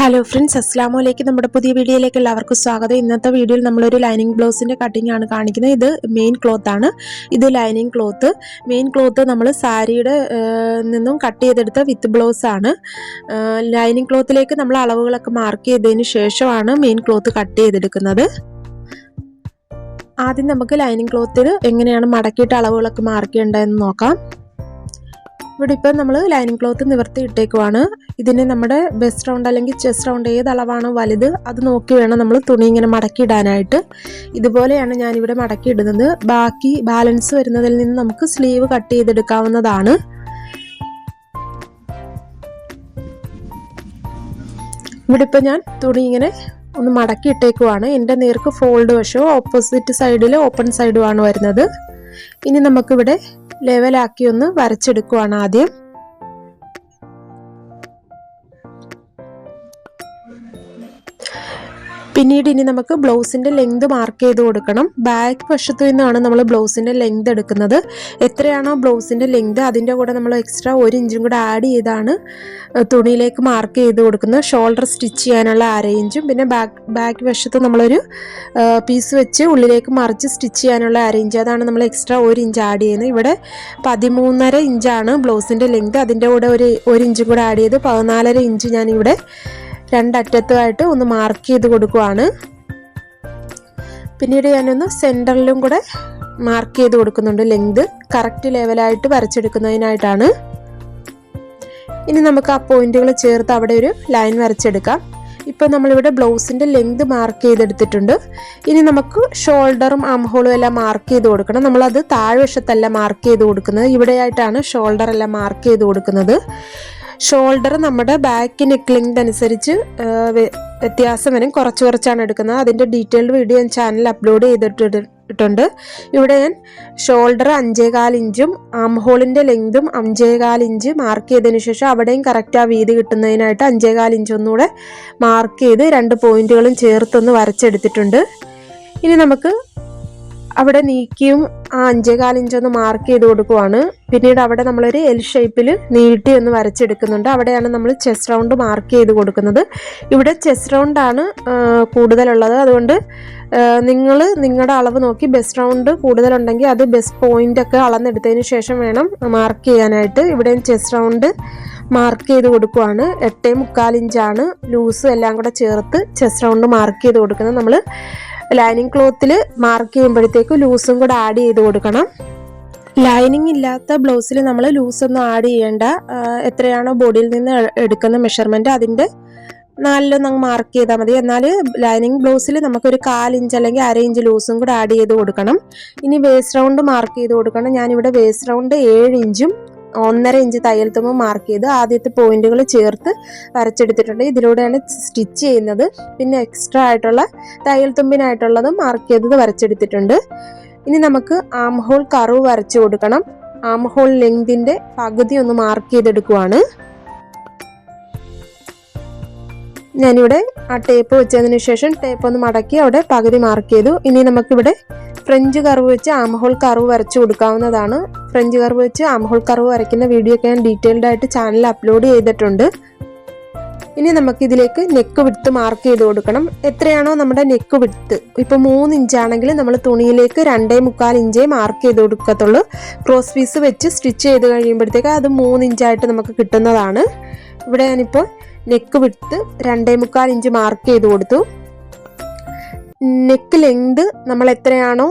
Hello friends, അസ്സലാമു അലൈക്കും. നമ്മുടെ പുതിയ വീഡിയോയിലേക്ക് എല്ലാവർക്കും സ്വാഗതം. ഇന്നത്തെ വീഡിയോയിൽ നമ്മളൊരു ലൈനിങ് ബ്ലൗസിൻ്റെ കട്ടിംഗ് ആണ് കാണിക്കുന്നത്. ഇത് മെയിൻ ക്ലോത്ത് ആണ്. ഇത് ലൈനിങ് ക്ലോത്ത്. മെയിൻ ക്ലോത്ത് നമ്മൾ സാരിയുടെ നിന്നും കട്ട് ചെയ്തെടുത്ത വിത്ത് ബ്ലൗസ് ആണ്. ലൈനിങ് ക്ലോത്തിലേക്ക് നമ്മൾ അളവുകളൊക്കെ മാർക്ക് ചെയ്തതിന് ശേഷമാണ് മെയിൻ ക്ലോത്ത് കട്ട് ചെയ്തെടുക്കുന്നത്. ആദ്യം നമുക്ക് ലൈനിങ് ക്ലോത്തിൽ എങ്ങനെയാണ് മടക്കിയിട്ട് അളവുകളൊക്കെ മാർക്ക് ചെയ്യേണ്ടതെന്ന് നോക്കാം. ഇവിടെ ഇപ്പം നമ്മൾ ലൈനിങ് ക്ലോത്ത് നിവർത്തി ഇട്ടേക്കുവാണ്. ഇതിന് നമ്മുടെ ബെസ്റ്റ് റൗണ്ട് അല്ലെങ്കിൽ ചെസ്റ്റ് റൗണ്ട് ഏത് അളവാണോ വലുത് അത് നോക്കി വേണം നമ്മൾ തുണി ഇങ്ങനെ മടക്കിയിടാനായിട്ട്. ഇതുപോലെയാണ് ഞാനിവിടെ മടക്കിയിടുന്നത്. ബാക്കി ബാലൻസ് വരുന്നതിൽ നിന്ന് നമുക്ക് സ്ലീവ് കട്ട് ചെയ്തെടുക്കാവുന്നതാണ്. ഇവിടെ ഇപ്പം ഞാൻ തുണി ഇങ്ങനെ ഒന്ന് മടക്കി ഇട്ടേക്കുവാണ്. എൻ്റെ നേർക്ക് ഫോൾഡ് വശവും ഓപ്പോസിറ്റ് സൈഡിൽ ഓപ്പൺ സൈഡുമാണ് വരുന്നത്. ഇനി നമുക്കിവിടെ ലെവലാക്കി ഒന്ന് വരച്ചെടുക്കുവാണ് ആദ്യം. പിന്നീട് ഇനി നമുക്ക് ബ്ലൗസിൻ്റെ ലെങ്ത് മാർക്ക് ചെയ്ത് കൊടുക്കണം. ബാക്ക് വശത്തു നിന്നാണ് നമ്മൾ ബ്ലൗസിൻ്റെ ലെങ്ത് എടുക്കുന്നത്. എത്രയാണോ ബ്ലൗസിൻ്റെ ലെങ്ത് അതിൻ്റെ കൂടെ നമ്മൾ എക്സ്ട്രാ 1 ഇഞ്ചും കൂടെ ആഡ് ചെയ്താണ് തുണിയിലേക്ക് മാർക്ക് ചെയ്ത് കൊടുക്കുന്നത്. ഷോൾഡർ സ്റ്റിച്ച് ചെയ്യാനുള്ള അരയിഞ്ചും പിന്നെ ബാക്ക് വശത്ത് നമ്മളൊരു പീസ് വെച്ച് ഉള്ളിലേക്ക് മറിച്ച് സ്റ്റിച്ച് ചെയ്യാനുള്ള അരയിഞ്ച്, അതാണ് നമ്മൾ എക്സ്ട്രാ 1 ഇഞ്ച് ആഡ് ചെയ്യുന്നത്. ഇവിടെ 13.5 ഇഞ്ചാണ് ബ്ലൗസിൻ്റെ ലെങ്ത്. അതിൻ്റെ കൂടെ ഒരു ഇഞ്ചും കൂടെ ആഡ് ചെയ്ത് 14.5 ഇഞ്ച് ഞാനിവിടെ രണ്ടറ്റത്തുമായിട്ട് ഒന്ന് മാർക്ക് ചെയ്ത് കൊടുക്കുവാണ്. പിന്നീട് ഞാനൊന്ന് സെൻറ്ററിലും കൂടെ മാർക്ക് ചെയ്ത് കൊടുക്കുന്നുണ്ട്. ലെങ്ത് കറക്റ്റ് ലെവലായിട്ട് വരച്ചെടുക്കുന്നതിനായിട്ടാണ്. ഇനി നമുക്ക് ആ പോയിന്റുകൾ ചേർത്ത് അവിടെ ഒരു ലൈൻ വരച്ചെടുക്കാം. ഇപ്പോൾ നമ്മളിവിടെ ബ്ലൗസിൻ്റെ ലെങ്ത് മാർക്ക് ചെയ്തെടുത്തിട്ടുണ്ട്. ഇനി നമുക്ക് ഷോൾഡറും ആംഹോളും എല്ലാം മാർക്ക് ചെയ്ത് കൊടുക്കണം. നമ്മളത് താഴ്വശത്തല്ല മാർക്ക് ചെയ്ത് കൊടുക്കുന്നത്, ഇവിടെയായിട്ടാണ് ഷോൾഡർ എല്ലാം മാർക്ക് ചെയ്ത് കൊടുക്കുന്നത്. ഷോൾഡർ നമ്മുടെ ബാക്ക് നെക്ക് ലെങ്ത് അനുസരിച്ച് വ്യത്യാസം വരും. കുറച്ചാണ് എടുക്കുന്നത്. അതിൻ്റെ ഡീറ്റെയിൽഡ് വീഡിയോ ഞാൻ ചാനലിൽ അപ്ലോഡ് ചെയ്തിട്ടുണ്ട്. ഇവിടെ ഞാൻ ഷോൾഡർ 5.25 ഇഞ്ചും ആംഹോളിൻ്റെ ലെങ്തും 5.25 ഇഞ്ച് മാർക്ക് ചെയ്തതിന് ശേഷം അവിടെയും കറക്റ്റ് ആ വീതി കിട്ടുന്നതിനായിട്ട് 5.25 ഇഞ്ച് ഒന്നുകൂടെ മാർക്ക് ചെയ്ത് 2 പോയിന്റുകളും ചേർത്തൊന്ന് വരച്ചെടുത്തിട്ടുണ്ട്. ഇനി നമുക്ക് അവിടെ നീക്കിയും ആ 5.25 ഇഞ്ച് ഒന്ന് മാർക്ക് ചെയ്ത് കൊടുക്കുവാണ്. പിന്നീട് അവിടെ നമ്മളൊരു എൽ ഷേപ്പിൽ നീട്ടി ഒന്ന് വരച്ചെടുക്കുന്നുണ്ട്. അവിടെയാണ് നമ്മൾ ചെസ്റ്റ് റൗണ്ട് മാർക്ക് ചെയ്ത് കൊടുക്കുന്നത്. ഇവിടെ ചെസ്റ്റ് റൗണ്ടാണ് കൂടുതലുള്ളത്. അതുകൊണ്ട് നിങ്ങൾ നിങ്ങളുടെ അളവ് നോക്കി ബെസ്റ്റ് റൗണ്ട് കൂടുതലുണ്ടെങ്കിൽ അത് ബെസ്റ്റ് പോയിൻ്റൊക്കെ അളന്നെടുത്തതിന് ശേഷം വേണം മാർക്ക് ചെയ്യാനായിട്ട്. ഇവിടെ ചെസ്റ്റ് റൗണ്ട് മാർക്ക് ചെയ്ത് കൊടുക്കുവാണ്. 8.25 ഇഞ്ചാണ് ലൂസും എല്ലാം കൂടെ ചേർത്ത് ചെസ്റ്റ് റൗണ്ട് മാർക്ക് ചെയ്ത് കൊടുക്കുന്നത്. നമ്മൾ ലൈനിങ് ക്ലോത്തിൽ മാർക്ക് ചെയ്യുമ്പോഴത്തേക്ക് ലൂസും കൂടെ ആഡ് ചെയ്ത് കൊടുക്കണം. ലൈനിങ് ഇല്ലാത്ത ബ്ലൗസിൽ നമ്മൾ ലൂസൊന്നും ആഡ് ചെയ്യേണ്ട. എത്രയാണോ ബോഡിയിൽ നിന്ന് എടുക്കുന്ന മെഷർമെൻറ്റ് അതിൻ്റെ 4 മാർക്ക് ചെയ്താൽ മതി. എന്നാൽ ലൈനിങ് ബ്ലൗസിൽ നമുക്കൊരു 1/4 ഇഞ്ച് അല്ലെങ്കിൽ 1/2 ഇഞ്ച് ലൂസും കൂടെ ആഡ് ചെയ്ത് കൊടുക്കണം. ഇനി വേസ്റ്റ് റൗണ്ട് മാർക്ക് ചെയ്ത് കൊടുക്കണം. ഞാനിവിടെ വേസ്റ്റ് റൗണ്ട് 7 ഇഞ്ചും 1.5 ഇഞ്ച് തയ്യൽ തുമ്പ് മാർക്ക് ചെയ്ത് ആദ്യത്തെ പോയിന്റുകൾ ചേർത്ത് വരച്ചെടുത്തിട്ടുണ്ട്. ഇതിലൂടെയാണ് സ്റ്റിച്ച് ചെയ്യുന്നത്. പിന്നെ എക്സ്ട്രാ ആയിട്ടുള്ള തയ്യൽ തുമ്പിനായിട്ടുള്ളത് മാർക്ക് ചെയ്തത് വരച്ചെടുത്തിട്ടുണ്ട്. ഇനി നമുക്ക് ആം ഹോൾ കർവ് വരച്ചു കൊടുക്കണം. ആം ഹോൾ ലെങ്തിൻ്റെ പകുതി ഒന്ന് മാർക്ക് ചെയ്തെടുക്കുവാണ്. ഞാനിവിടെ ആ ടേപ്പ് വെച്ചതിന് ശേഷം ടേപ്പ് ഒന്ന് മടക്കി അവിടെ പകുതി മാർക്ക് ചെയ്തു. ഇനി നമുക്കിവിടെ ഫ്രഞ്ച് കർവ് വെച്ച് ആംഹോൾ കർവ് വരച്ചു കൊടുക്കാവുന്നതാണ്. ഫ്രഞ്ച് കർവ് വെച്ച് ആംഹോൾ കർവ് വരയ്ക്കുന്ന വീഡിയോ ഒക്കെ ഞാൻ ഡീറ്റെയിൽഡ് ആയിട്ട് ചാനലിൽ അപ്ലോഡ് ചെയ്തിട്ടുണ്ട്. ഇനി നമുക്കിതിലേക്ക് നെക്ക് വിഡ്ത്ത് മാർക്ക് ചെയ്ത് കൊടുക്കണം. എത്രയാണോ നമ്മുടെ നെക്ക് വിഡ്ത്ത്, ഇപ്പോൾ 3 ഇഞ്ചാണെങ്കിൽ നമ്മൾ തുണിയിലേക്ക് 2.25 ഇഞ്ചേ മാർക്ക് ചെയ്ത് കൊടുക്കത്തുള്ളൂ. ക്രോസ് പീസ് വെച്ച് സ്റ്റിച്ച് ചെയ്ത് കഴിയുമ്പോഴത്തേക്ക് അത് 3 ഇഞ്ചായിട്ട് നമുക്ക് കിട്ടുന്നതാണ്. ഇവിടെ ഞാനിപ്പോൾ നെക്ക് വിഡ്ത്ത് 2.25 ഇഞ്ച് മാർക്ക് ചെയ്ത് കൊടുത്തു. നെക്ക് ലെങ്ത് നമ്മൾ എത്രയാണോ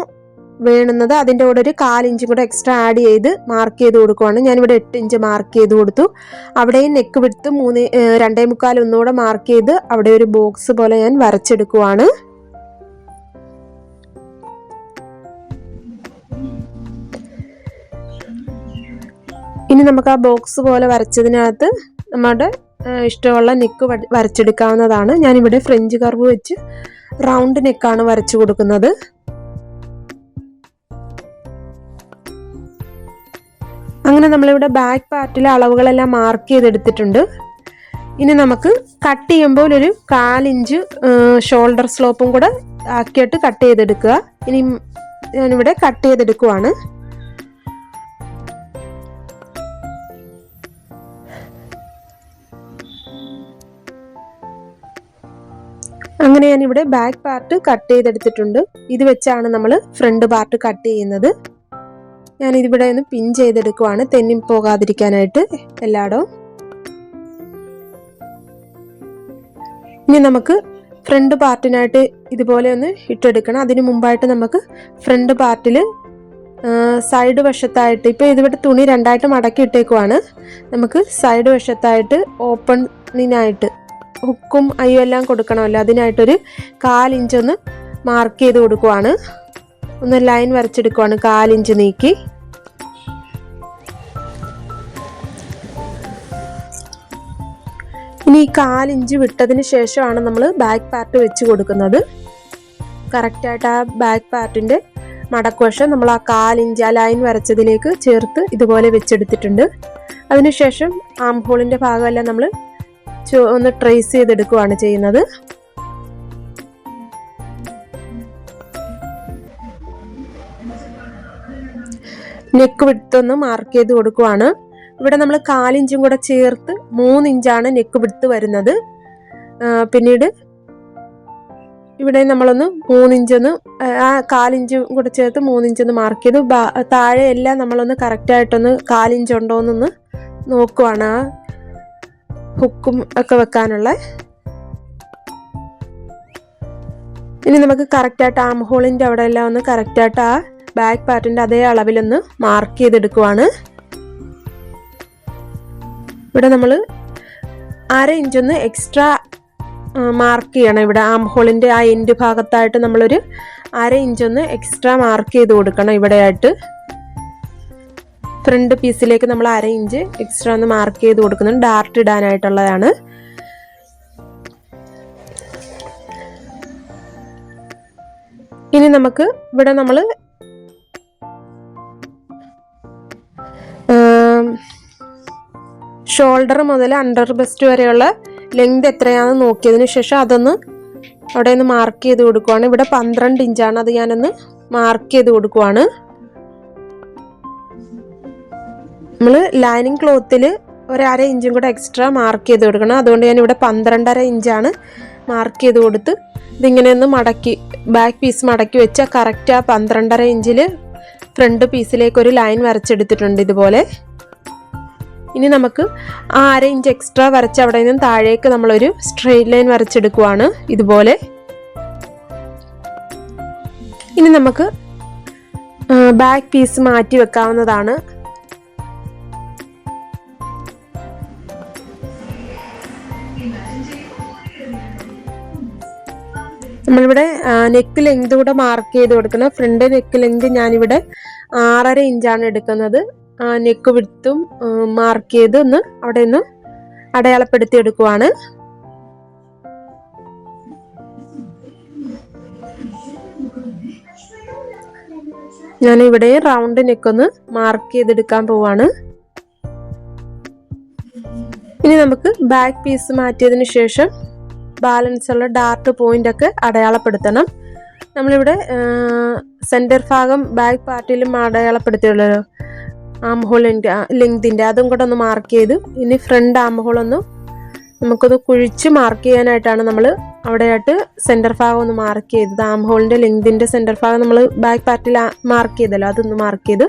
വേണ്ടുന്നത് അതിൻ്റെ കൂടെ ഒരു 1/4 ഇഞ്ചും കൂടെ എക്സ്ട്രാ ആഡ് ചെയ്ത് മാർക്ക് ചെയ്ത് കൊടുക്കുവാണ്. ഞാനിവിടെ 8 ഇഞ്ച് മാർക്ക് ചെയ്ത് കൊടുത്തു. അവിടെയും നെക്ക് വിഡ്ത്ത് 2.25 ഒന്നുകൂടെ മാർക്ക് ചെയ്ത് അവിടെ ഒരു ബോക്സ് പോലെ ഞാൻ വരച്ചെടുക്കുവാണ്. ഇനി നമുക്ക് ആ ബോക്സ് പോലെ വരച്ചതിനകത്ത് നമ്മുടെ ഇഷ്ടമുള്ള നെക്ക് വരച്ചെടുക്കാവുന്നതാണ്. ഞാനിവിടെ ഫ്രഞ്ച് കർവ് വെച്ച് റൗണ്ട് നെക്കാണ് വരച്ചു കൊടുക്കുന്നത്. അങ്ങനെ നമ്മളിവിടെ ബാക്ക് പാർട്ടിലെ അളവുകളെല്ലാം മാർക്ക് ചെയ്തെടുത്തിട്ടുണ്ട്. ഇനി നമുക്ക് കട്ട് ചെയ്യുമ്പോൾ ഒരു 1/4 ഇഞ്ച് ഷോൾഡർ സ്ലോപ്പും കൂടെ ആക്കിയിട്ട് കട്ട് ചെയ്തെടുക്കുക. ഇനി ഞാനിവിടെ കട്ട് ചെയ്തെടുക്കുവാണ്. അങ്ങനെ ഞാനിവിടെ ബാക്ക് പാർട്ട് കട്ട് ചെയ്തെടുത്തിട്ടുണ്ട്. ഇത് വെച്ചാണ് നമ്മൾ ഫ്രണ്ട് പാർട്ട് കട്ട് ചെയ്യുന്നത്. ഞാനിതിവിടെ ഒന്ന് പിൻ ചെയ്തെടുക്കുവാണ്, തെന്നി പോകാതിരിക്കാനായിട്ട് എല്ലായിടവും. ഇനി നമുക്ക് ഫ്രണ്ട് പാർട്ടിനായിട്ട് ഇതുപോലെ ഒന്ന് ഇട്ടെടുക്കണം. അതിന് മുമ്പായിട്ട് നമുക്ക് ഫ്രണ്ട് പാർട്ടിൽ സൈഡ് വശത്തായിട്ട്, ഇപ്പോൾ ഇതിവിടെ തുണി രണ്ടായിട്ട് മടക്കി ഇട്ടേക്കുവാണ്, നമുക്ക് സൈഡ് വശത്തായിട്ട് ഓപ്പണിനായിട്ട് ഹുക്കും അയ്യും എല്ലാം കൊടുക്കണമല്ലോ, അതിനായിട്ടൊരു 1/4 ഇഞ്ച് ഒന്ന് മാർക്ക് ചെയ്ത് കൊടുക്കുവാണ്. ഒന്ന് ലൈൻ വരച്ചെടുക്കുവാണ് 1/4 ഇഞ്ച് നീക്കി. ഇനി ഈ 1/4 ഇഞ്ച് വിട്ടതിന് ശേഷമാണ് നമ്മൾ ബാക്ക് പാർട്ട് വെച്ച് കൊടുക്കുന്നത്. കറക്റ്റായിട്ട് ആ ബാക്ക് പാർട്ടിൻ്റെ മടക്കുവശം നമ്മൾ ആ 1/4 ഇഞ്ച് ആ ലൈൻ വരച്ചതിലേക്ക് ചേർത്ത് ഇതുപോലെ വെച്ചെടുത്തിട്ടുണ്ട്. അതിനുശേഷം ആം ഹോളിൻ്റെ ഭാഗമെല്ലാം നമ്മൾ ഒന്ന് ട്രേസ് ചെയ്തെടുക്കുകയാണ് ചെയ്യുന്നത്. നെക്ക് വിഡ്ത്ത് ഒന്ന് മാർക്ക് ചെയ്ത് കൊടുക്കുവാണ്. ഇവിടെ നമ്മൾ 1/4 ഇഞ്ചും കൂടെ ചേർത്ത് 3 ഇഞ്ചാണ് നെക്ക് വിഡ്ത്ത് വരുന്നത്. പിന്നീട് ഇവിടെ നമ്മളൊന്ന് 3 ഇഞ്ചൊന്ന് ആ 1/4 ഇഞ്ചും കൂടെ ചേർത്ത് 3 ഇഞ്ചൊന്ന് മാർക്ക് ചെയ്തു. താഴെ എല്ലാം നമ്മളൊന്ന് കറക്റ്റായിട്ടൊന്ന് 1/4 ഇഞ്ച് ഉണ്ടോ എന്നൊന്ന് നോക്കുവാണ്, ആ ഹുക്കും ഒക്കെ വെക്കാനുള്ള. ഇനി നമുക്ക് കറക്റ്റായിട്ട് ആം ഹോളിൻ്റെ അവിടെ എല്ലാം ഒന്ന് കറക്റ്റായിട്ട് ആ ബാക്ക് പാർട്ടിൻ്റെ അതേ അളവിലൊന്ന് മാർക്ക് ചെയ്തെടുക്കുവാണ്. ഇവിടെ നമ്മൾ 1/2 ഇഞ്ചൊന്ന് എക്സ്ട്രാ മാർക്ക് ചെയ്യണം. ഇവിടെ ആം ഹോളിൻ്റെ ആ എൻഡ് ഭാഗത്തായിട്ട് നമ്മളൊരു 1/2 ഇഞ്ചൊന്ന് എക്സ്ട്രാ മാർക്ക് ചെയ്ത് കൊടുക്കണം. ഇവിടെയായിട്ട് ഫ്രണ്ട് പീസിലേക്ക് നമ്മൾ 1/2 ഇഞ്ച് എക്സ്ട്രാ ഒന്ന് മാർക്ക് ചെയ്ത് കൊടുക്കുന്നുണ്ട്, ഡാർട്ട് ഇടാനായിട്ടുള്ളതാണ്. ഇനി നമുക്ക് ഇവിടെ നമ്മൾ ഷോൾഡർ മുതൽ അണ്ടർ ബസ്റ്റ് വരെയുള്ള ലെങ്ത് എത്രയാണെന്ന് നോക്കിയതിന് ശേഷം അതൊന്ന് അവിടെ ഒന്ന് മാർക്ക് ചെയ്ത് കൊടുക്കുവാണ്. ഇവിടെ 12 ഇഞ്ചാണ്, അത് ഞാനൊന്ന് മാർക്ക് ചെയ്ത് കൊടുക്കുവാണ്. നമ്മൾ ലൈനിങ് ക്ലോത്തിൽ 1/2 ഇഞ്ചും കൂടെ എക്സ്ട്രാ മാർക്ക് ചെയ്ത് കൊടുക്കണം. അതുകൊണ്ട് ഞാൻ ഇവിടെ 12.5 ഇഞ്ചാണ് മാർക്ക് ചെയ്ത് കൊടുത്ത് ഇതിങ്ങനെ ഒന്ന് മടക്കി ബാക്ക് പീസ് മടക്കി വെച്ചാൽ കറക്റ്റ് ആ 12.5 ഇഞ്ചിൽ ഫ്രണ്ട് പീസിലേക്ക് ഒരു ലൈൻ വരച്ചെടുത്തിട്ടുണ്ട് ഇതുപോലെ. ഇനി നമുക്ക് ആ 1/2 ഇഞ്ച് എക്സ്ട്രാ വരച്ച് അവിടെ നിന്നും താഴേക്ക് നമ്മളൊരു സ്ട്രെയിറ്റ് ലൈൻ വരച്ചെടുക്കുവാണ് ഇതുപോലെ. ഇനി നമുക്ക് ബാക്ക് പീസ് മാറ്റി വെക്കാവുന്നതാണ്. നമ്മളിവിടെ നെക്ക് ലെങ്ത് കൂടെ മാർക്ക് ചെയ്ത് കൊടുക്കണം. ഫ്രണ്ട് നെക്ക് ലെങ്ത് ഞാനിവിടെ 6.5 ഇഞ്ചാണ് എടുക്കുന്നത്. നെക്ക് വിഡ്ത്തും മാർക്ക് ചെയ്ത് ഒന്ന് അവിടെ നിന്ന് അടയാളപ്പെടുത്തി എടുക്കുവാണ്. ഞാനിവിടെ റൗണ്ട് നെക്കൊന്ന് മാർക്ക് ചെയ്തെടുക്കാൻ പോവാണ്. ഇനി നമുക്ക് ബാക്ക് പീസ് മാറ്റിയതിന് ശേഷം ബാലൻസ് ഉള്ള ഡാർക്ക് പോയിന്റ് ഒക്കെ അടയാളപ്പെടുത്തണം. നമ്മളിവിടെ സെന്റർ ഭാഗം ബാക്ക് പാർട്ടിലും അടയാളപ്പെടുത്തിയുള്ളല്ലോ ആം ഹോളിൻ്റെ ലെങ്തിൻ്റെ, അതും കൂടെ ഒന്ന് മാർക്ക് ചെയ്തു. ഇനി ഫ്രണ്ട് ആം ഹോളൊന്ന് നമുക്കൊന്ന് കുഴിച്ച് മാർക്ക് ചെയ്യാനായിട്ടാണ് നമ്മൾ അവിടെയായിട്ട് സെൻറ്റർ ഭാഗം ഒന്ന് മാർക്ക് ചെയ്തത്. ആം ഹോളിൻ്റെ ലെങ്തിൻ്റെ സെൻറ്റർ ഭാഗം നമ്മൾ ബാക്ക് പാർട്ടിൽ മാർക്ക് ചെയ്തല്ലോ, അതൊന്ന് മാർക്ക് ചെയ്തു.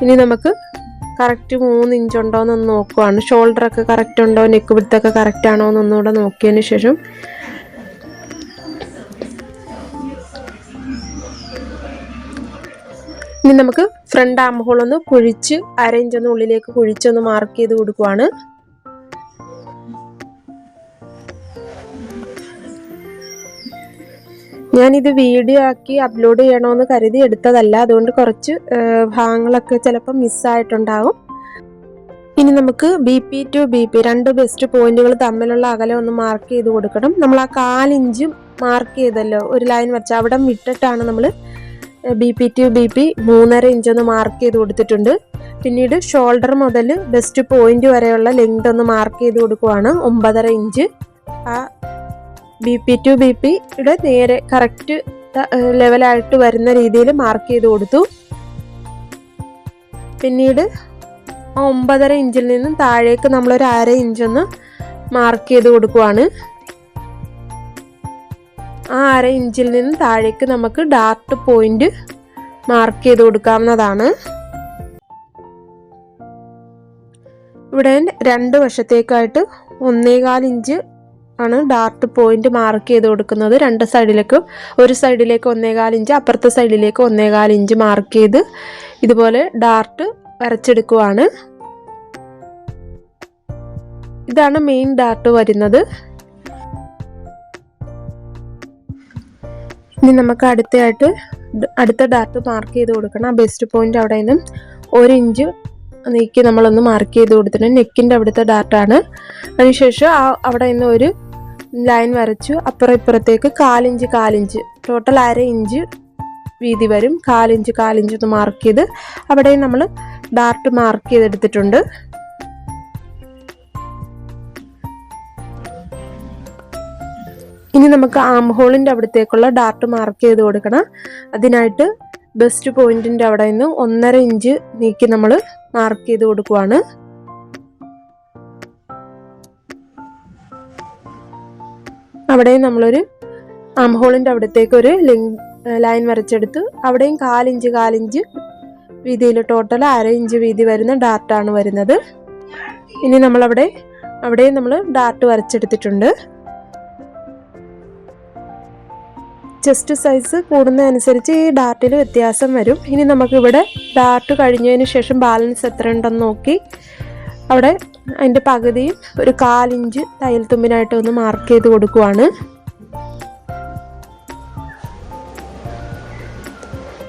ഇനി നമുക്ക് കറക്റ്റ് 3 ഇഞ്ച് ഉണ്ടോ എന്നൊന്ന് നോക്കുവാണ്. ഷോൾഡറൊക്കെ കറക്റ്റ് ഉണ്ടോ, നെക്ക് വിഡ്ത്തൊക്കെ കറക്റ്റ് ആണോ എന്നൊന്നുകൂടെ നോക്കിയതിന് ശേഷം ഇനി നമുക്ക് ഫ്രണ്ട് ആം ഹോൾ ഒന്ന് കുഴിച്ച് 1/2 ഇഞ്ച് ഒന്ന് ഉള്ളിലേക്ക് കുഴിച്ചൊന്ന് മാർക്ക് ചെയ്ത് കൊടുക്കുവാണ്. ഞാനിത് വീഡിയോ ആക്കി അപ്ലോഡ് ചെയ്യണമെന്ന് കരുതി എടുത്തതല്ല, അതുകൊണ്ട് കുറച്ച് ഭാഗങ്ങളൊക്കെ ചിലപ്പോൾ മിസ്സായിട്ടുണ്ടാകും. ഇനി നമുക്ക് BP to BP 2 ബെസ്റ്റ് പോയിന്റുകൾ തമ്മിലുള്ള അകലം ഒന്ന് മാർക്ക് ചെയ്ത് കൊടുക്കണം. നമ്മൾ ആ 1/4 ഇഞ്ച് മാർക്ക് ചെയ്തല്ലോ, ഒരു ലൈൻ വെച്ച് അവിടെ വിട്ടിട്ടാണ് നമ്മൾ BP to BP 3.5 ഇഞ്ച് ഒന്ന് മാർക്ക് ചെയ്ത് കൊടുത്തിട്ടുണ്ട്. പിന്നീട് ഷോൾഡർ മുതൽ ബെസ്റ്റ് പോയിന്റ് വരെയുള്ള ലെങ്ത് ഒന്ന് മാർക്ക് ചെയ്ത് കൊടുക്കുവാണ് 9.5 ഇഞ്ച്. ആ BP to BP യുടെ നേരെ കറക്റ്റ് ലെവലായിട്ട് വരുന്ന രീതിയിൽ മാർക്ക് ചെയ്ത് കൊടുത്തു. പിന്നീട് 9.5 ഇഞ്ചിൽ നിന്നും താഴേക്ക് നമ്മളൊരു 1/2 ഇഞ്ചൊന്ന് മാർക്ക് ചെയ്ത് കൊടുക്കുവാണ്. ആ 1/2 ഇഞ്ചിൽ നിന്ന് താഴേക്ക് നമുക്ക് ഡാർട്ട് പോയിന്റ് മാർക്ക് ചെയ്ത് കൊടുക്കാവുന്നതാണ്. ഇവിടെ രണ്ട് വശത്തേക്കായിട്ട് 1.25 ഇഞ്ച് ആണ് ഡാർട്ട് പോയിന്റ് മാർക്ക് ചെയ്ത് കൊടുക്കുന്നത്. രണ്ട് സൈഡിലേക്കും, ഒരു സൈഡിലേക്ക് 1.25 ഇഞ്ച്, അപ്പുറത്തെ സൈഡിലേക്ക് 1.25 ഇഞ്ച് മാർക്ക് ചെയ്ത് ഇതുപോലെ ഡാർട്ട് വരച്ചെടുക്കുവാണ്. ഇതാണ് മെയിൻ ഡാർട്ട് വരുന്നത്. ഇനി നമുക്ക് അടുത്ത ഡാർട്ട് മാർക്ക് ചെയ്ത് കൊടുക്കണം. ബെസ്റ്റ് പോയിന്റ് അവിടെ നിന്നും 1 ഇഞ്ച് നീക്കി നമ്മളൊന്ന് മാർക്ക് ചെയ്ത് കൊടുത്തിട്ടുണ്ട്. നെക്കിൻ്റെ അവിടുത്തെ ഡാർട്ടാണ്. അതിനുശേഷം അവിടെ നിന്ന് ഒരു ലൈൻ വരച്ചു. അപ്പുറം ഇപ്പുറത്തേക്ക് 1/4 ഇഞ്ച് ടോട്ടൽ 1/2 ഇഞ്ച് വീതി വരും. 1/4 ഇഞ്ച് ഒന്ന് മാർക്ക് ചെയ്ത് അവിടെ നമ്മൾ ഡാർട്ട് മാർക്ക് ചെയ്തെടുത്തിട്ടുണ്ട്. ഇനി നമുക്ക് ആം ഹോളിൻ്റെ അവിടത്തേക്കുള്ള ഡാർട്ട് മാർക്ക് ചെയ്ത് കൊടുക്കണം. അതിനായിട്ട് ബെസ്റ്റ് പോയിന്റിൻ്റെ അവിടെ നിന്ന് 1.5 ഇഞ്ച് നീക്കി നമ്മൾ മാർക്ക് ചെയ്ത് കൊടുക്കുവാണ്. അവിടെയും നമ്മളൊരു ആം ഹോളിൻ്റെ അവിടത്തേക്ക് ഒരു ലൈൻ വരച്ചെടുത്ത് അവിടെയും 1/4 ഇഞ്ച് വീതിയിൽ ടോട്ടൽ 1/2 ഇഞ്ച് വീതി വരുന്ന ഡാർട്ടാണ് വരുന്നത്. ഇനി അവിടെയും നമ്മൾ ഡാർട്ട് വരച്ചെടുത്തിട്ടുണ്ട്. ചെസ്റ്റ് സൈസ് കൂടുന്നതനുസരിച്ച് ഈ ഡാർട്ടിൽ വ്യത്യാസം വരും. ഇനി നമുക്കിവിടെ ഡാർട്ട് കഴിഞ്ഞതിന് ശേഷം ബാലൻസ് എത്ര ഉണ്ടെന്ന് നോക്കി അവിടെ അതിൻ്റെ പകുതിയും ഒരു 1/4 ഇഞ്ച് തയ്യൽ തുമ്പിനായിട്ട് ഒന്ന് മാർക്ക് ചെയ്ത് കൊടുക്കുവാണ്.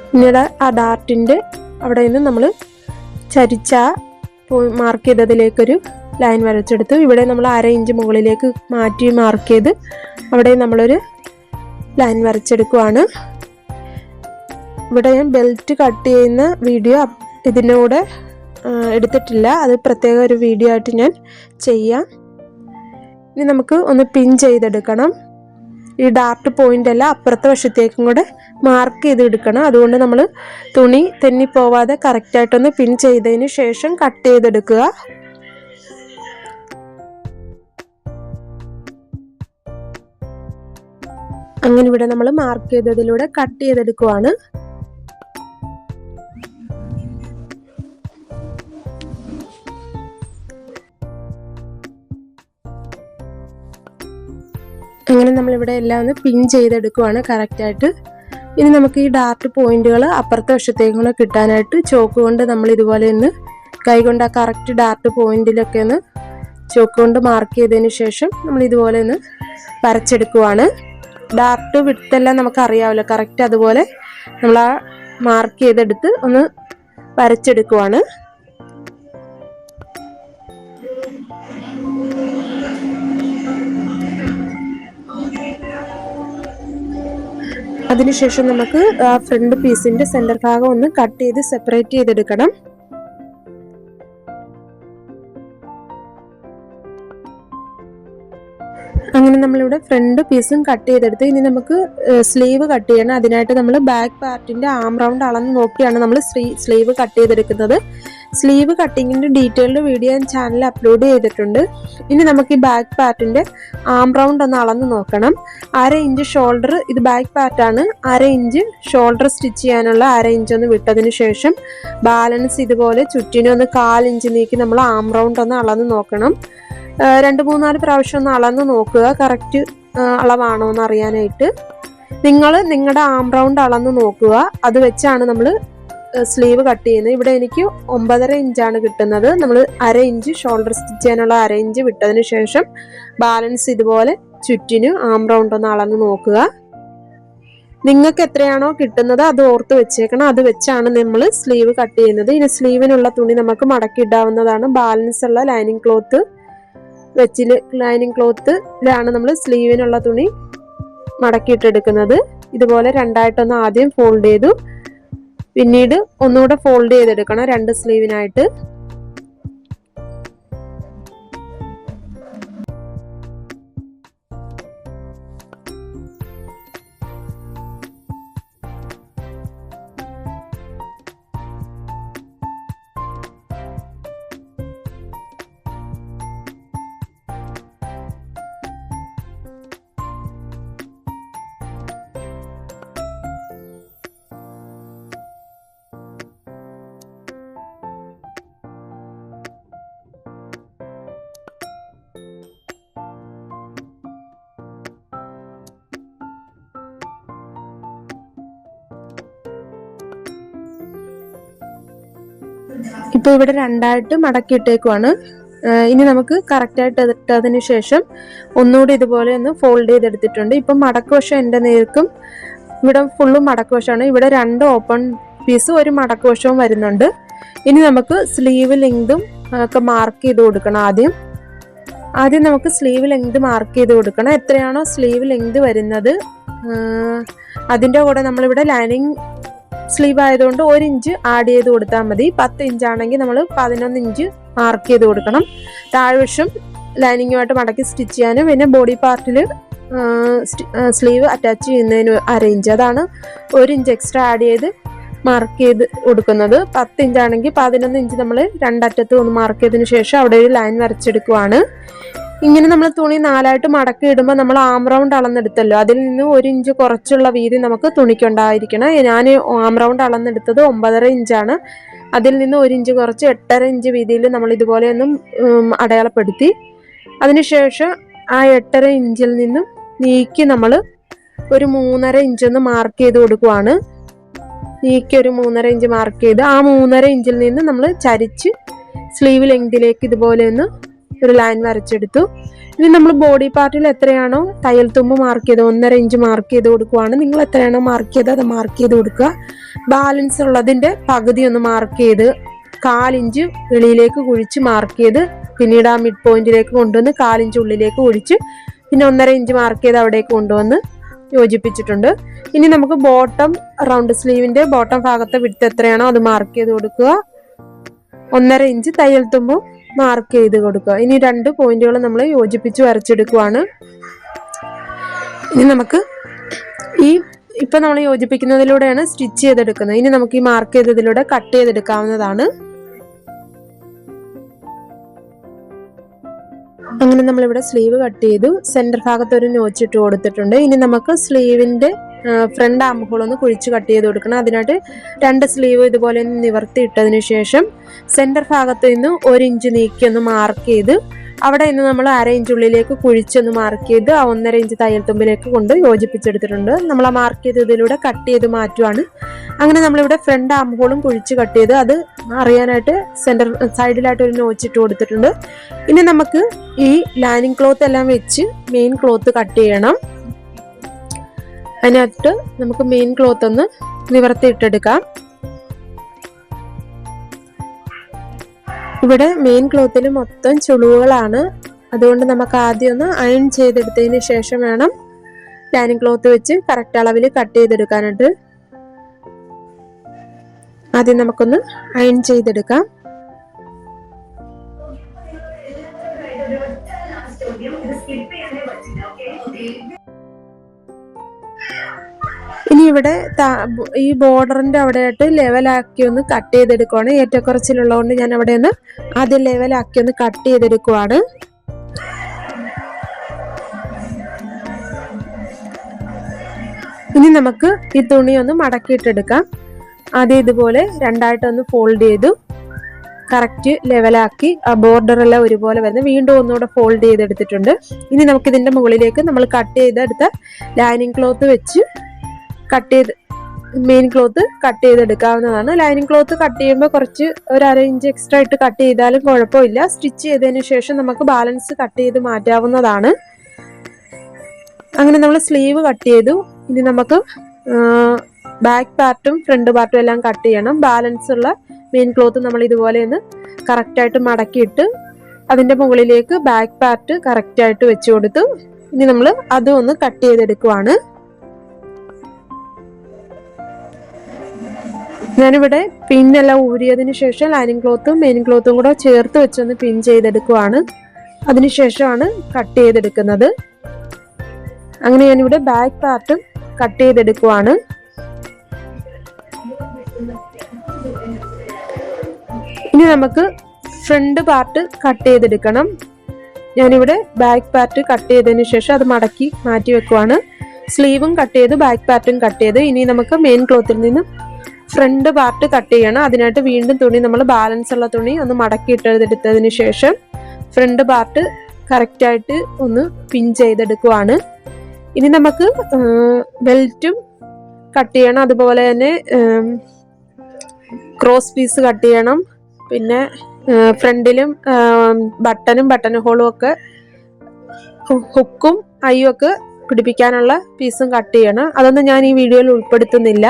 പിന്നീട് ആ ഡാർട്ടിൻ്റെ അവിടെ നിന്ന് നമ്മൾ ചരിച്ച മാർക്ക് ചെയ്തതിലേക്കൊരു ലൈൻ വരച്ചെടുത്തു. ഇവിടെ നമ്മൾ 1/2 ഇഞ്ച് മുകളിലേക്ക് മാറ്റി മാർക്ക് ചെയ്ത് അവിടെ നമ്മളൊരു ലൈൻ വരച്ചെടുക്കുവാണ്. ഇവിടെ ഞാൻ ബെൽറ്റ് കട്ട് ചെയ്യുന്ന വീഡിയോ ഇതിനൂടെ എടുത്തിട്ടില്ല. അത് പ്രത്യേക ഒരു വീഡിയോ ആയിട്ട് ഞാൻ ചെയ്യാം. ഇനി നമുക്ക് ഒന്ന് പിൻ ചെയ്തെടുക്കണം. ഈ ഡാർട്ട് പോയിന്റ് എല്ലാം അപ്പുറത്തെ വശത്തേക്കും കൂടെ മാർക്ക് ചെയ്തെടുക്കണം. അതുകൊണ്ട് നമ്മൾ തുണി തെന്നിപ്പോവാതെ കറക്റ്റായിട്ടൊന്ന് പിൻ ചെയ്തതിന് ശേഷം കട്ട് ചെയ്തെടുക്കുക. അങ്ങനെ ഇവിടെ നമ്മൾ മാർക്ക് ചെയ്തതിലൂടെ കട്ട് ചെയ്തെടുക്കുവാണ്. അങ്ങനെ നമ്മളിവിടെ എല്ലാം ഒന്ന് പിൻ ചെയ്തെടുക്കുവാണ് കറക്റ്റായിട്ട്. ഇനി നമുക്ക് ഈ ഡാർട്ട് പോയിന്റുകൾ അപ്പുറത്തെ വശത്തേക്കും കൂടെ കിട്ടാനായിട്ട് ചോക്ക് കൊണ്ട് നമ്മൾ ഇതുപോലെ ഒന്ന് കൈകൊണ്ട് ആ കറക്റ്റ് ഡാർട്ട് പോയിന്റിലൊക്കെ ഒന്ന് ചോക്ക് കൊണ്ട് മാർക്ക് ചെയ്തതിന് ശേഷം നമ്മൾ ഇതുപോലെ ഒന്ന് വരച്ചെടുക്കുവാണ്. ഡാർട്ട് വിട്ടെല്ലാം നമുക്ക് അറിയാമല്ലോ, കറക്റ്റ് അതുപോലെ നമ്മൾ ആ മാർക്ക് ചെയ്തെടുത്ത് ഒന്ന് വരച്ചെടുക്കുവാണ്. അതിനുശേഷം നമുക്ക് ആ ഫ്രണ്ട് പീസിന്റെ സെന്റർ ഭാഗം ഒന്ന് കട്ട് ചെയ്ത് സെപ്പറേറ്റ് ചെയ്തെടുക്കണം. അങ്ങനെ നമ്മളിവിടെ ഫ്രണ്ട് പീസും കട്ട് ചെയ്തെടുത്ത് ഇനി നമുക്ക് സ്ലീവ് കട്ട് ചെയ്യണം. അതിനായിട്ട് നമ്മൾ ബാക്ക് പാർട്ടിന്റെ ആം റൗണ്ട് അളന്ന് നോക്കിയാണ് നമ്മൾ സ്ലീവ് കട്ട് ചെയ്തെടുക്കുന്നത്. സ്ലീവ് കട്ടിങ്ങിന്റെ ഡീറ്റെയിൽഡ് വീഡിയോ ഞാൻ ചാനലിൽ അപ്ലോഡ് ചെയ്തിട്ടുണ്ട്. ഇനി നമുക്ക് ഈ ബാക്ക് പാർട്ടിന്റെ ആം റൗണ്ട് ഒന്ന് അളന്ന് നോക്കണം. 1/2 ഇഞ്ച് ഷോൾഡർ, ഇത് ബാക്ക് പാർട്ടാണ്. 1/2 ഇഞ്ച് ഷോൾഡർ സ്റ്റിച്ച് ചെയ്യാനുള്ള 1/2 ഇഞ്ച് ഒന്ന് വിട്ടതിന് ശേഷം ബാലൻസ് ഇതുപോലെ ചുറ്റിനും ഒന്ന് 1/4 ഇഞ്ച് നീക്കി നമ്മൾ ആം റൗണ്ട് ഒന്ന് അളന്ന് നോക്കണം. 2-3-4 പ്രാവശ്യം ഒന്ന് അളന്ന് നോക്കുക, കറക്റ്റ് അളവാണോ എന്ന് അറിയാനായിട്ട്. നിങ്ങൾ നിങ്ങളുടെ ആം റൗണ്ട് അളന്ന് നോക്കുക, അത് വെച്ചാണ് നമ്മൾ സ്ലീവ് കട്ട് ചെയ്യുന്നത്. ഇവിടെ എനിക്ക് 9.5 ഇഞ്ചാണ് കിട്ടുന്നത്. നമ്മൾ 1/2 ഇഞ്ച് ഷോൾഡർ സ്റ്റിച്ച് ചെയ്യാനുള്ള 1/2 ഇഞ്ച് വിട്ടതിന് ശേഷം ബാലൻസ് ഇതുപോലെ ചുറ്റിനും ആം റൗണ്ട് ഒന്ന് അളന്ന് നോക്കുക. നിങ്ങൾക്ക് എത്രയാണോ കിട്ടുന്നത് അത് ഓർത്ത് വെച്ചേക്കണം. അത് വെച്ചാണ് നമ്മൾ സ്ലീവ് കട്ട് ചെയ്യുന്നത്. ഇനി സ്ലീവിനുള്ള തുണി നമുക്ക് മടക്കി ഇടാവുന്നതാണ്. ബാലൻസ് ഉള്ള ലൈനിങ് ക്ലോത്ത് ലൈനിങ് ക്ലോത്തിലാണ് നമ്മൾ സ്ലീവിനുള്ള തുണി മടക്കിയിട്ടെടുക്കുന്നത്. ഇതുപോലെ രണ്ടായിട്ടൊന്ന് ആദ്യം ഫോൾഡ് ചെയ്തു, പിന്നീട് ഒന്നുകൂടെ ഫോൾഡ് ചെയ്തെടുക്കണം 2 സ്ലീവിനായിട്ട്. ഇപ്പോൾ ഇവിടെ രണ്ടായിട്ട് മടക്കി ഇട്ടേക്കുവാണ്. ഇനി നമുക്ക് കറക്റ്റായിട്ട് ഇട്ടതിന് ശേഷം ഒന്നുകൂടി ഇതുപോലെ ഒന്ന് ഫോൾഡ് ചെയ്തെടുത്തിട്ടുണ്ട്. ഇപ്പം മടക്ക് വശം എൻ്റെ നേർക്കും ഇവിടെ ഫുള്ളും മടക്ക് വശമാണ്. ഇവിടെ 2 ഓപ്പൺ പീസും ഒരു മടക്ക് വശവും വരുന്നുണ്ട്. ഇനി നമുക്ക് സ്ലീവ് ലെങ്തും ഒക്കെ മാർക്ക് ചെയ്ത് കൊടുക്കണം. ആദ്യം നമുക്ക് സ്ലീവ് ലെങ്ത് മാർക്ക് ചെയ്ത് കൊടുക്കണം. എത്രയാണോ സ്ലീവ് ലെങ്ത് വരുന്നത് അതിൻ്റെ കൂടെ നമ്മളിവിടെ ലൈനിങ് സ്ലീവ് ആയതുകൊണ്ട് 1 ഇഞ്ച് ആഡ് ചെയ്ത് കൊടുത്താൽ മതി. 10 ഇഞ്ച് ആണെങ്കിൽ നമ്മൾ 11 ഇഞ്ച് മാർക്ക് ചെയ്ത് കൊടുക്കണം. താഴ്വശം ലൈനിങ്ങുമായിട്ട് മടക്കി സ്റ്റിച്ച് ചെയ്യാനും പിന്നെ ബോഡി പാർട്ടിൽ സ്ലീവ് അറ്റാച്ച് ചെയ്യുന്നതിന് 1/2 ഇഞ്ച്, അതാണ് 1 ഇഞ്ച് എക്സ്ട്രാ ആഡ് ചെയ്ത് മാർക്ക് ചെയ്ത് കൊടുക്കുന്നത്. 10 ഇഞ്ച് ആണെങ്കിൽ 11 ഇഞ്ച് നമ്മൾ രണ്ടറ്റത്തും ഒന്ന് മാർക്ക് ചെയ്തതിന് ശേഷം അവിടെ ഒരു ലൈൻ വരച്ചെടുക്കുവാണ്. ഇങ്ങനെ നമ്മൾ തുണി 4ആയിട്ട് മടക്കി ഇടുമ്പോൾ നമ്മൾ ആം റൗണ്ട് അളന്നെടുത്തല്ലോ, അതിൽ നിന്ന് 1 ഇഞ്ച് കുറച്ചുള്ള വീതി നമുക്ക് തുണിക്കുണ്ടായിരിക്കണം. ഞാൻ ആം റൗണ്ട് അളന്നെടുത്തത് 9.5 ഇഞ്ചാണ്. അതിൽ നിന്ന് 1 ഇഞ്ച് കുറച്ച് 8.5 ഇഞ്ച് വീതിയിൽ നമ്മൾ ഇതുപോലെ ഒന്നും അടയാളപ്പെടുത്തി. അതിനുശേഷം ആ 8.5 ഇഞ്ചിൽ നിന്നും നീക്കി നമ്മൾ ഒരു 3.5 ഇഞ്ചൊന്ന് മാർക്ക് ചെയ്ത് കൊടുക്കുവാണ്. നീക്കി ഒരു 3.5 ഇഞ്ച് മാർക്ക് ചെയ്ത് ആ 3.5 ഇഞ്ചിൽ നിന്ന് നമ്മൾ ചരിച്ച് സ്ലീവ് ലെങ്തിലേക്ക് ഇതുപോലെ ഒന്ന് ഒരു ലൈൻ വരച്ചെടുത്തു. ഇനി നമ്മൾ ബോഡി പാർട്ടിൽ എത്രയാണോ തയ്യൽ തുമ്പ് മാർക്ക് ചെയ്ത് 1.5 ഇഞ്ച് മാർക്ക് ചെയ്ത് കൊടുക്കുവാണ്. നിങ്ങൾ എത്രയാണോ മാർക്ക് ചെയ്ത് അത് മാർക്ക് ചെയ്ത് കൊടുക്കുക. ബാലൻസ് ഉള്ളതിൻ്റെ പകുതി ഒന്ന് മാർക്ക് ചെയ്ത് 1/4 ഇഞ്ച് വെളിയിലേക്ക് കുഴിച്ച് മാർക്ക് ചെയ്ത് പിന്നീട് ആ മിഡ് പോയിന്റിലേക്ക് കൊണ്ടുവന്ന് 1/4 ഇഞ്ച് ഉള്ളിലേക്ക് കുഴിച്ച് പിന്നെ 1.5 ഇഞ്ച് മാർക്ക് ചെയ്ത് അവിടേക്ക് കൊണ്ടുവന്ന് യോജിപ്പിച്ചിട്ടുണ്ട്. ഇനി നമുക്ക് ബോട്ടം റൗണ്ട് സ്ലീവിന്റെ ബോട്ടം ഭാഗത്തെ വിഡ്ത്ത് എത്രയാണോ അത് മാർക്ക് ചെയ്ത് കൊടുക്കുക. 1.5 ഇഞ്ച് തയ്യൽ തുമ്പും മാർക്ക് ചെയ്ത് കൊടുക്കുക. ഇനി 2 പോയിന്റുകൾ നമ്മൾ യോജിപ്പിച്ച് വരച്ചെടുക്കുവാണ്. ഇനി നമുക്ക് ഇപ്പൊ നമ്മൾ യോജിപ്പിക്കുന്നതിലൂടെയാണ് സ്റ്റിച്ച് ചെയ്തെടുക്കുന്നത്. ഇനി നമുക്ക് ഈ മാർക്ക് ചെയ്തതിലൂടെ കട്ട് ചെയ്തെടുക്കാവുന്നതാണ്. അങ്ങനെ നമ്മളിവിടെ സ്ലീവ് കട്ട് ചെയ്തു. സെന്റർ ഭാഗത്ത് ഒരു നോച്ചിട്ട് കൊടുത്തിട്ടുണ്ട്. ഇനി നമുക്ക് സ്ലീവിന്റെ ഫ്രണ്ട് ആം ഹോൾ ഒന്ന് കുഴിച്ച് കട്ട് ചെയ്ത് കൊടുക്കണം. അതിനായിട്ട് 2 സ്ലീവ് ഇതുപോലെ നിവർത്തി ഇട്ടതിന് ശേഷം സെന്റർ ഭാഗത്ത് നിന്ന് 1 ഇഞ്ച് നീക്കി ഒന്ന് മാർക്ക് ചെയ്ത് അവിടെ നിന്ന് നമ്മൾ 1/2 ഇഞ്ച് ഉള്ളിലേക്ക് കുഴിച്ചൊന്ന് മാർക്ക് ചെയ്ത് ആ 1.5 ഇഞ്ച് തയ്യൽ തുമ്പിലേക്ക് കൊണ്ട് യോജിപ്പിച്ചെടുത്തിട്ടുണ്ട്. നമ്മൾ ആ മാർക്ക് ചെയ്തതിലൂടെ കട്ട് ചെയ്ത് മാറ്റുവാണ്. അങ്ങനെ നമ്മളിവിടെ ഫ്രണ്ട് ആം ഹോളും കുഴിച്ച് കട്ട് ചെയ്ത് അത് അറിയാനായിട്ട് സെന്റർ സൈഡിലായിട്ട് ഒരു നോച്ചിട്ട് കൊടുത്തിട്ടുണ്ട്. ഇനി നമുക്ക് ഈ ലൈനിങ് ക്ലോത്ത് എല്ലാം വെച്ച് മെയിൻ ക്ലോത്ത് കട്ട് ചെയ്യണം. അതിനകത്ത് നമുക്ക് മെയിൻ ക്ലോത്ത് ഒന്ന് നിവർത്തി ഇട്ടെടുക്കാം. ഇവിടെ മെയിൻ ക്ലോത്തിൽ മൊത്തം ചുളിവുകളാണ്. അതുകൊണ്ട് നമുക്ക് ആദ്യം ഒന്ന് അയൺ ചെയ്തെടുത്തതിന് ശേഷം വേണം ലൈനിങ് ക്ലോത്ത് വെച്ച് കറക്റ്റ് അളവിൽ കട്ട് ചെയ്തെടുക്കാനായിട്ട്. ആദ്യം നമുക്കൊന്ന് അയൺ ചെയ്തെടുക്കാം. ഇനി ഇവിടെ ഈ ബോർഡറിന്റെ അവിടെയായിട്ട് ലെവലാക്കി ഒന്ന് കട്ട് ചെയ്തെടുക്കുവാണ്. ഏറ്റക്കുറച്ചിലുള്ളതുകൊണ്ട് ഞാൻ അവിടെ ഒന്ന് ആദ്യം ലെവലാക്കി ഒന്ന് കട്ട് ചെയ്തെടുക്കുവാണ്. ഇനി നമുക്ക് ഈ തുണി ഒന്ന് മടക്കിയിട്ടെടുക്കാം. ആദ്യം ഇതുപോലെ രണ്ടായിട്ടൊന്ന് ഫോൾഡ് ചെയ്തു കറക്റ്റ് ലെവലാക്കി ആ ബോർഡറെല്ലാം ഒരുപോലെ വരുന്നത് വീണ്ടും ഒന്നുകൂടെ ഫോൾഡ് ചെയ്തെടുത്തിട്ടുണ്ട്. ഇനി നമുക്ക് ഇതിന്റെ മുകളിലേക്ക് നമ്മൾ കട്ട് ചെയ്തെടുത്ത ലൈനിങ് ക്ലോത്ത് വെച്ച് കട്ട് ചെയ്ത് മെയിൻ ക്ലോത്ത് കട്ട് ചെയ്തെടുക്കാവുന്നതാണ്. ലൈനിങ് ക്ലോത്ത് കട്ട് ചെയ്യുമ്പോൾ കുറച്ച് ഒരു 1/2 ഇഞ്ച് എക്സ്ട്രാ ഇട്ട് കട്ട് ചെയ്താലും കുഴപ്പമില്ല. സ്റ്റിച്ച് ചെയ്തതിന് ശേഷം നമുക്ക് ബാലൻസ് കട്ട് ചെയ്ത് മാറ്റാവുന്നതാണ്. അങ്ങനെ നമ്മൾ സ്ലീവ് കട്ട് ചെയ്തു. ഇനി നമുക്ക് ബാക്ക് പാർട്ടും ഫ്രണ്ട് പാർട്ടും എല്ലാം കട്ട് ചെയ്യണം. ബാലൻസ് ഉള്ള മെയിൻ ക്ലോത്ത് നമ്മൾ ഇതുപോലെ ഒന്ന് കറക്റ്റായിട്ട് മടക്കിയിട്ട് അതിൻ്റെ മുകളിലേക്ക് ബാക്ക് പാർട്ട് കറക്റ്റായിട്ട് വെച്ച് കൊടുത്തു. ഇനി നമ്മൾ അതും ഒന്ന് കട്ട് ചെയ്തെടുക്കുവാണ്. ഞാനിവിടെ പിന്നെല്ലാം ഊരിയതിന് ശേഷം ലൈനിങ് ക്ലോത്തും മെയിൻ ക്ലോത്തും കൂടെ ചേർത്ത് വെച്ചൊന്ന് പിൻ ചെയ്തെടുക്കുവാണ്. അതിനുശേഷമാണ് കട്ട് ചെയ്തെടുക്കുന്നത്. അങ്ങനെ ഞാനിവിടെ ബാക്ക് പാർട്ടും കട്ട് ചെയ്തെടുക്കുവാണ്. ഇനി നമുക്ക് ഫ്രണ്ട് പാർട്ട് കട്ട് ചെയ്തെടുക്കണം. ഞാനിവിടെ ബാക്ക് പാർട്ട് കട്ട് ചെയ്തതിന് ശേഷം അത് മടക്കി മാറ്റി വെക്കുവാണ്. സ്ലീവും കട്ട് ചെയ്ത് ബാക്ക് പാർട്ടും കട്ട് ചെയ്ത് ഇനി നമുക്ക് മെയിൻ ക്ലോത്തിൽ നിന്നും ഫ്രണ്ട് പാർട്ട് കട്ട് ചെയ്യണം. അതിനായിട്ട് വീണ്ടും തുണി നമ്മൾ ബാലൻസ് ഉള്ള തുണി ഒന്ന് മടക്കി ഇട്ടെടുത്തതിന് ശേഷം ഫ്രണ്ട് പാർട്ട് കറക്റ്റായിട്ട് ഒന്ന് പിൻ ചെയ്തെടുക്കുവാണ്. ഇനി നമുക്ക് ബെൽറ്റും കട്ട് ചെയ്യണം. അതുപോലെ തന്നെ ക്രോസ് പീസ് കട്ട് ചെയ്യണം. പിന്നെ ഫ്രണ്ടിലും ബട്ടൺ ഹോളും ഒക്കെ ഹുക്കും അയ്യും ഒക്കെ പിടിപ്പിക്കാനുള്ള പീസും കട്ട് ചെയ്യണം. അതൊന്നും ഞാൻ ഈ വീഡിയോയിൽ ഉൾപ്പെടുത്തുന്നില്ല,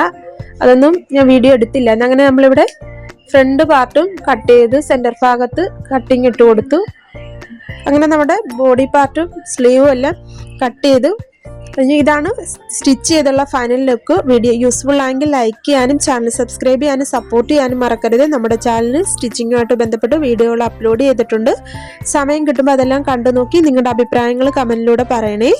അതൊന്നും ഞാൻ വീഡിയോ എടുത്തില്ല. അങ്ങനെ നമ്മളിവിടെ ഫ്രണ്ട് പാർട്ടും കട്ട് ചെയ്ത് സെൻറ്റർ ഭാഗത്ത് കട്ടിങ് ഇട്ട് കൊടുത്തു. അങ്ങനെ നമ്മുടെ ബോഡി പാർട്ടും സ്ലീവും എല്ലാം കട്ട് ചെയ്തു കഴിഞ്ഞു. ഇതാണ് സ്റ്റിച്ച് ചെയ്തുള്ള ഫൈനൽ ലുക്ക്. വീഡിയോ യൂസ്ഫുൾ ആയെങ്കിൽ ലൈക്ക് ചെയ്യാനും ചാനൽ സബ്സ്ക്രൈബ് ചെയ്യാനും സപ്പോർട്ട് ചെയ്യാനും മറക്കരുത്. നമ്മുടെ ചാനലിൽ സ്റ്റിച്ചിങ്ങുമായിട്ട് ബന്ധപ്പെട്ട് വീഡിയോകൾ അപ്ലോഡ് ചെയ്തിട്ടുണ്ട്. സമയം കിട്ടുമ്പോൾ അതെല്ലാം കണ്ടു നോക്കി നിങ്ങളുടെ അഭിപ്രായങ്ങൾ കമൻറ്റിലൂടെ പറയണേ.